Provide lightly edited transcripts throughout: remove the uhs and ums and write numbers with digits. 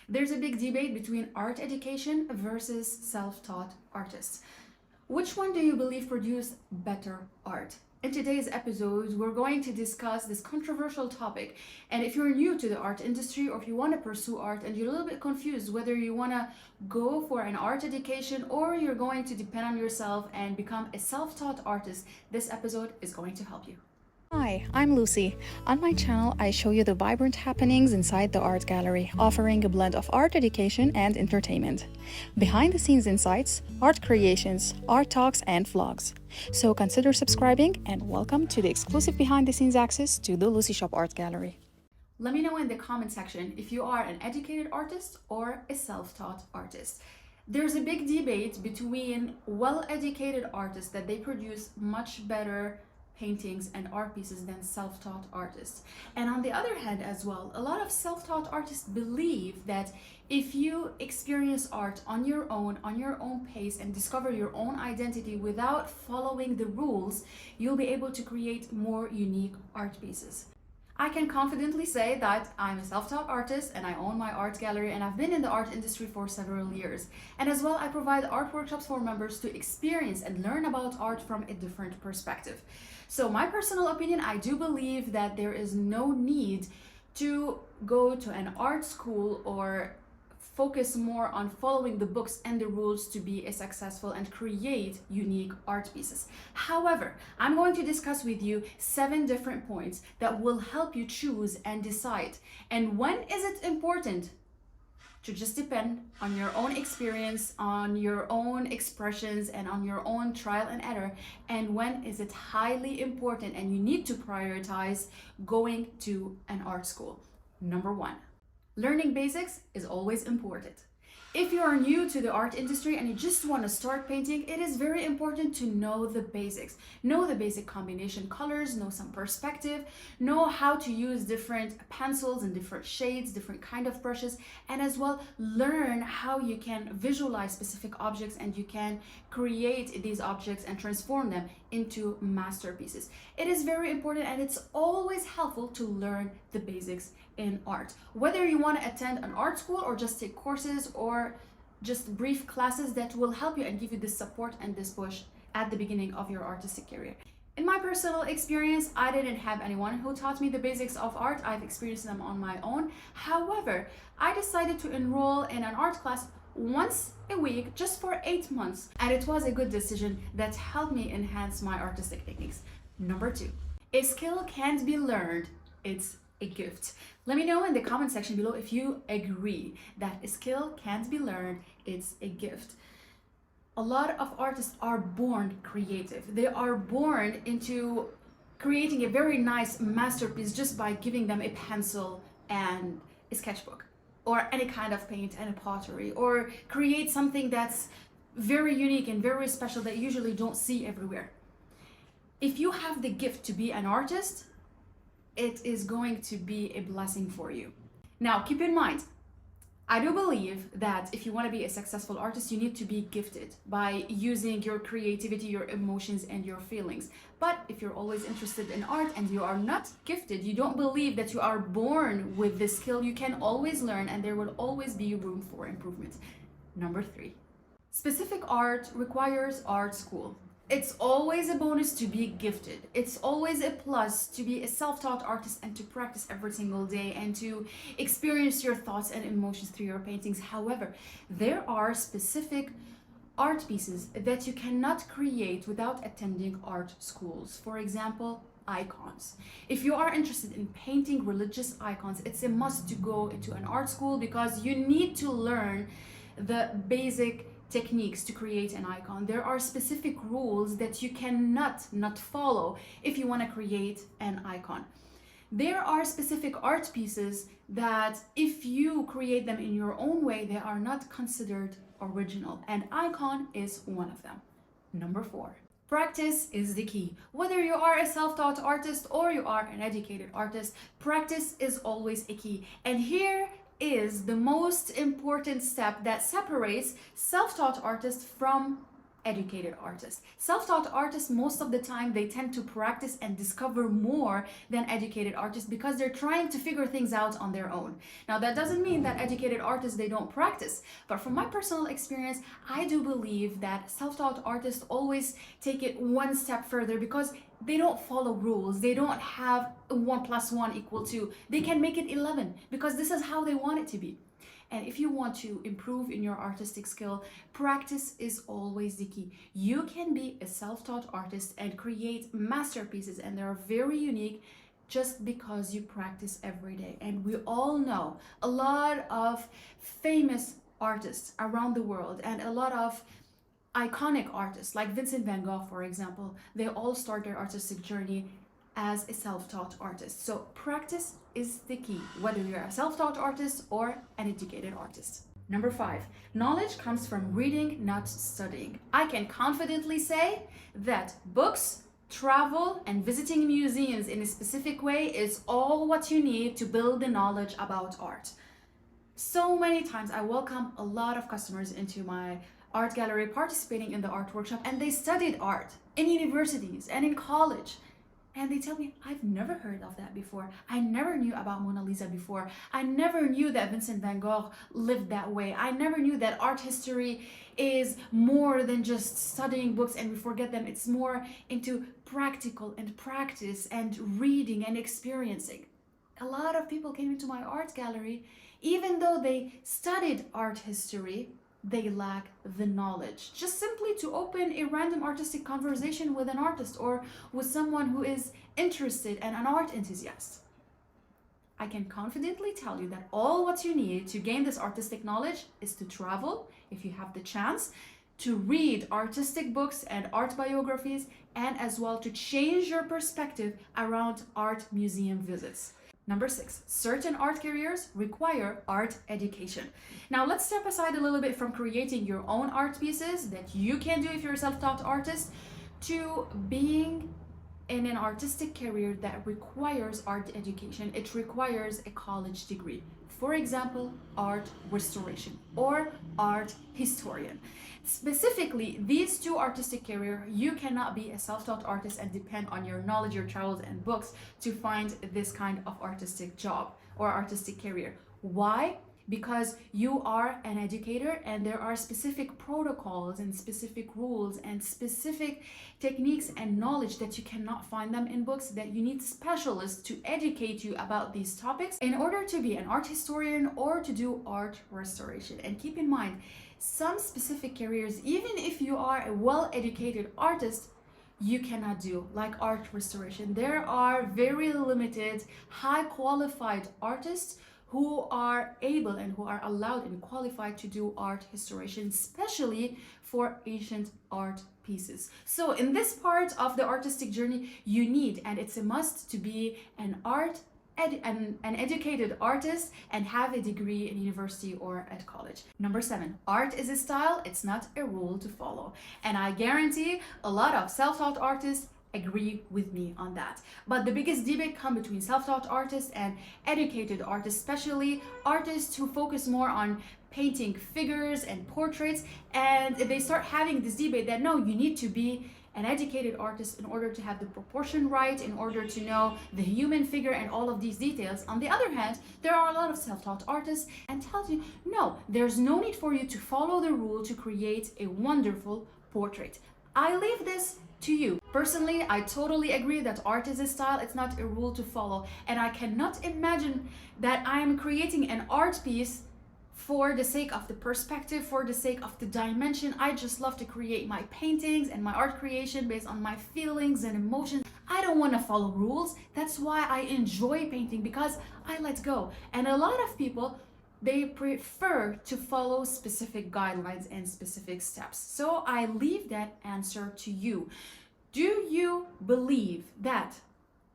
There's a big debate between art education versus self-taught artists. Which one do you believe produce better art? In today's episode, we're going to discuss this controversial topic. And if you're new to the art industry or if you want to pursue art and you're a little bit confused whether you want to go for an art education or you're going to depend on yourself and become a self-taught artist, this episode is going to help you. Hi, I'm Lucy. On my channel, I show you the vibrant happenings inside the art gallery, offering a blend of art education and entertainment. Behind the scenes insights, art creations, art talks, and vlogs. So consider subscribing and welcome to the exclusive behind the scenes access to the Lucy Shop Art Gallery. Let me know in the comment section if you are an educated artist or a self-taught artist. There's a big debate between well-educated artists that they produce much better paintings and art pieces than self-taught artists. And on the other hand as well, a lot of self-taught artists believe that if you experience art on your own pace and discover your own identity without following the rules, you'll be able to create more unique art pieces. I can confidently say that I'm a self-taught artist and I own my art gallery, and I've been in the art industry for several years. And as well, I provide art workshops for members to experience and learn about art from a different perspective. So my personal opinion, I do believe that there is no need to go to an art school or focus more on following the books and the rules to be a successful and create unique art pieces. However, I'm going to discuss with you 7 different points that will help you choose and decide. And when is it important to just depend on your own experience, on your own expressions, and on your own trial and error, and when is it highly important and you need to prioritize going to an art school? Number 1. Learning basics is always important. If you are new to the art industry and you just want to start painting, it is very important to know the basics. Know the basic combination colors, know some perspective, know how to use different pencils and different shades, different kind of brushes, and as well learn how you can visualize specific objects and you can create these objects and transform them into masterpieces. It is very important and it's always helpful to learn the basics in art. Whether you want to attend an art school or just take courses or just brief classes that will help you and give you this support and this push at the beginning of your artistic career. In my personal experience, I didn't have anyone who taught me the basics of art. I've experienced them on my own. However, I decided to enroll in an art class once a week just for 8 months, and it was a good decision that helped me enhance my artistic techniques. Number 2, a skill can't be learned, it's a gift. Let me know in the comment section below if you agree that a skill can't be learned, it's a gift. A lot of artists are born creative. They are born into creating a very nice masterpiece just by giving them a pencil and a sketchbook or any kind of paint and a pottery, or create something that's very unique and very special that you usually don't see everywhere. If you have the gift to be an artist, it is going to be a blessing for you. Now, keep in mind, I do believe that if you want to be a successful artist, you need to be gifted by using your creativity, your emotions, and your feelings. But if you're always interested in art and you are not gifted, you don't believe that you are born with this skill, you can always learn and there will always be room for improvement. Number 3, specific art requires art school. It's always a bonus to be gifted. It's always a plus to be a self-taught artist and to practice every single day and to experience your thoughts and emotions through your paintings. However, there are specific art pieces that you cannot create without attending art schools. For example, icons. If you are interested in painting religious icons, it's a must to go into an art school because you need to learn the basic techniques to create an icon. There are specific rules that you cannot not follow if you want to create an icon. There are specific art pieces that if you create them in your own way, they are not considered original, and icon is one of them. Number 4, practice is the key. Whether you are a self-taught artist or you are an educated artist, practice is always a key. And here is the most important step that separates self-taught artists from educated artists. Self-taught artists, most of the time, they tend to practice and discover more than educated artists because they're trying to figure things out on their own. Now, that doesn't mean that educated artists, they don't practice, but from my personal experience, I do believe that self-taught artists always take it one step further because they don't follow rules. They don't have 1 + 1 = 2. They can make it 11 because this is how they want it to be. And if you want to improve in your artistic skill, practice is always the key. You can be a self-taught artist and create masterpieces, and they're very unique just because you practice every day. And we all know a lot of famous artists around the world and a lot of iconic artists like Vincent van Gogh, for example. They all start their artistic journey as a self-taught artist. So practice is the key, whether you're a self-taught artist or an educated artist. Number 5, knowledge comes from reading, not studying. I can confidently say that books, travel, and visiting museums in a specific way is all what you need to build the knowledge about art. So many times I welcome a lot of customers into my art gallery participating in the art workshop, and they studied art in universities and in college. And they tell me, I've never heard of that before. I never knew about Mona Lisa before. I never knew that Vincent van Gogh lived that way. I never knew that art history is more than just studying books and we forget them. It's more into practical and practice and reading and experiencing. A lot of people came into my art gallery, even though they studied art history, they lack the knowledge. Just simply to open a random artistic conversation with an artist or with someone who is interested and an art enthusiast. I can confidently tell you that all what you need to gain this artistic knowledge is to travel, if you have the chance, to read artistic books and art biographies, and as well to change your perspective around art museum visits. Number 6, certain art careers require art education. Now let's step aside a little bit from creating your own art pieces that you can do if you're a self-taught artist to being in an artistic career that requires art education. It requires a college degree. For example, art restoration or art historian. Specifically, these two artistic careers, you cannot be a self-taught artist and depend on your knowledge, your travels, and books to find this kind of artistic job or artistic career. Why? Because you are an educator and there are specific protocols and specific rules and specific techniques and knowledge that you cannot find them in books, that you need specialists to educate you about these topics in order to be an art historian or to do art restoration. And keep in mind, some specific careers, even if you are a well-educated artist, you cannot do, like art restoration. There are very limited, high qualified artists who are able and who are allowed and qualified to do art restoration, especially for ancient art pieces. So in this part of the artistic journey, you need, and it's a must, to be an educated artist and have a degree in university or at college. Number 7, art is a style, it's not a rule to follow. And I guarantee a lot of self-taught artists agree with me on that. But the biggest debate comes between self-taught artists and educated artists, especially artists who focus more on painting figures and portraits, and they start having this debate that no, you need to be an educated artist in order to have the proportion right, in order to know the human figure and all of these details. On the other hand, there are a lot of self-taught artists and tells you, no, there's no need for you to follow the rule to create a wonderful portrait. I leave this to you. Personally, I totally agree that art is a style, it's not a rule to follow. And I cannot imagine that I'm creating an art piece for the sake of the perspective, for the sake of the dimension. I just love to create my paintings and my art creation based on my feelings and emotions. I don't want to follow rules. That's why I enjoy painting, because I let go. And a lot of people, they prefer to follow specific guidelines and specific steps. So I leave that answer to you. Do you believe that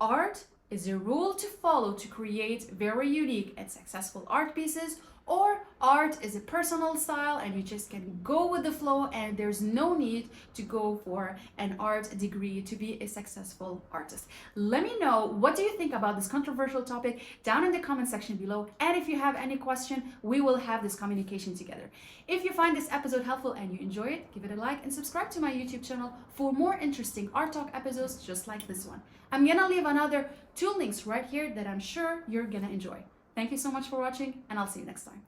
art is a rule to follow to create very unique and successful art pieces? or art is a personal style and you just can go with the flow and there's no need to go for an art degree to be a successful artist. Let me know, what do you think about this controversial topic down in the comment section below, and if you have any question, we will have this communication together. If you find this episode helpful and you enjoy it, give it a like and subscribe to my YouTube channel for more interesting art talk episodes just like this one. I'm gonna leave another 2 links right here that I'm sure you're gonna enjoy. Thank you so much for watching, and I'll see you next time.